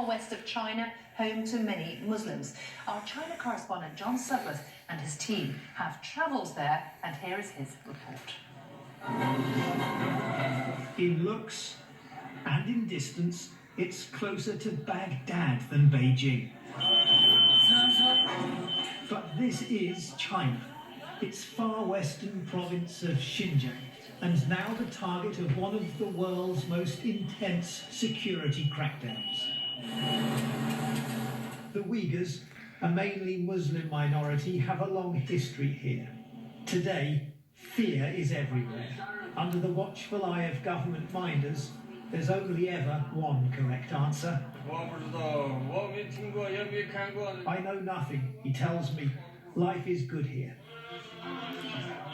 far west of China, home to many Muslims. Our China correspondent John Sudworth and his team have travelled there, and here is his report. In looks and in distance, it's closer to Baghdad than Beijing. But this is China, its far western province of Xinjiang, and now the target of one of the world's most intense security crackdowns. The Uyghurs, a mainly Muslim minority, have a long history here. Today, fear is everywhere. Under the watchful eye of government minders, there's only ever one correct answer. I know nothing, he tells me. Life is good here.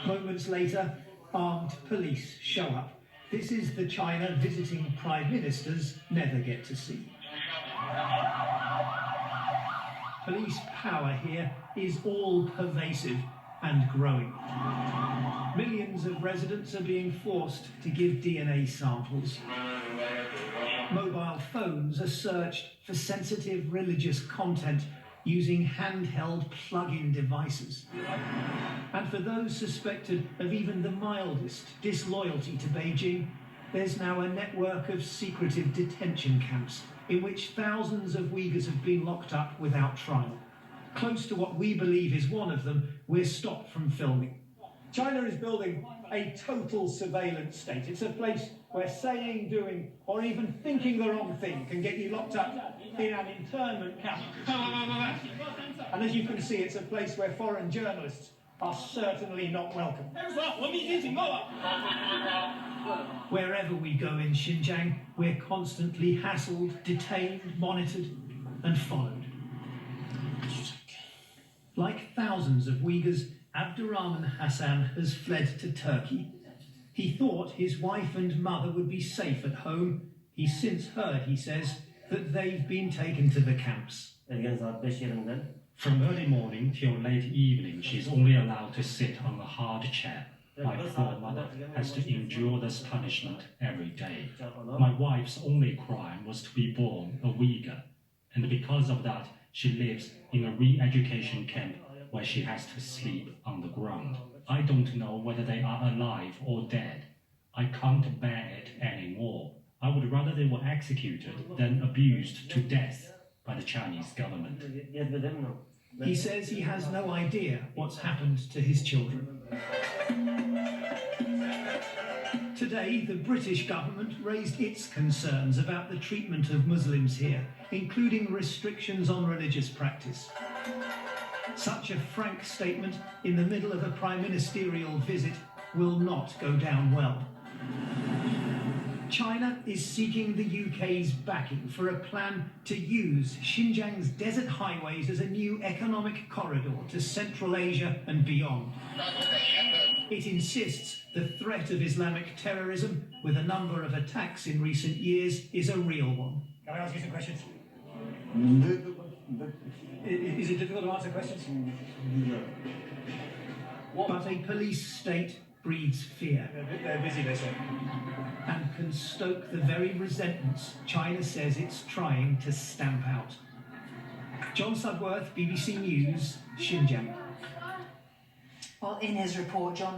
Moments later, armed police show up. This is the China visiting prime ministers never get to see. Police power here is all-pervasive and growing. Millions of residents are being forced to give DNA samples. Mobile phones are searched for sensitive religious content using handheld plug-in devices. And for those suspected of even the mildest disloyalty to Beijing, there's now a network of secretive detention camps in which thousands of Uyghurs have been locked up without trial. Close to what we believe is one of them, we're stopped from filming. China is building a total surveillance state. It's a place where saying, doing, or even thinking the wrong thing can get you locked up in an internment camp. And as you can see, it's a place where foreign journalists are certainly not welcome. Wherever we go in Xinjiang, we're constantly hassled, detained, monitored, and followed. Like thousands of Uyghurs, Abdurrahman Hassan has fled to Turkey. He thought his wife and mother would be safe at home. He's since heard, he says, that they've been taken to the camps. From early morning till late evening, she's only allowed to sit on a hard chair. My poor mother has to endure this punishment every day. My wife's only crime was to be born a Uyghur, and because of that, she lives in a re-education camp where she has to sleep on the ground. I don't know whether they are alive or dead. I can't bear it anymore. I would rather they were executed than abused to death by the Chinese government. He says he has no idea what's happened to his children. Today, the British government raised its concerns about the treatment of Muslims here, including restrictions on religious practice. Such a frank statement in the middle of a prime ministerial visit will not go down well. China is seeking the UK's backing for a plan to use Xinjiang's desert highways as a new economic corridor to Central Asia and beyond. It insists the threat of Islamic terrorism, with a number of attacks in recent years, is a real one. Can I ask you some questions? Is it difficult to answer questions? But a police state breeds fear. They're busy, they say. And can stoke the very resentments China says it's trying to stamp out. John Sudworth, BBC News, Xinjiang. Well, in his report, John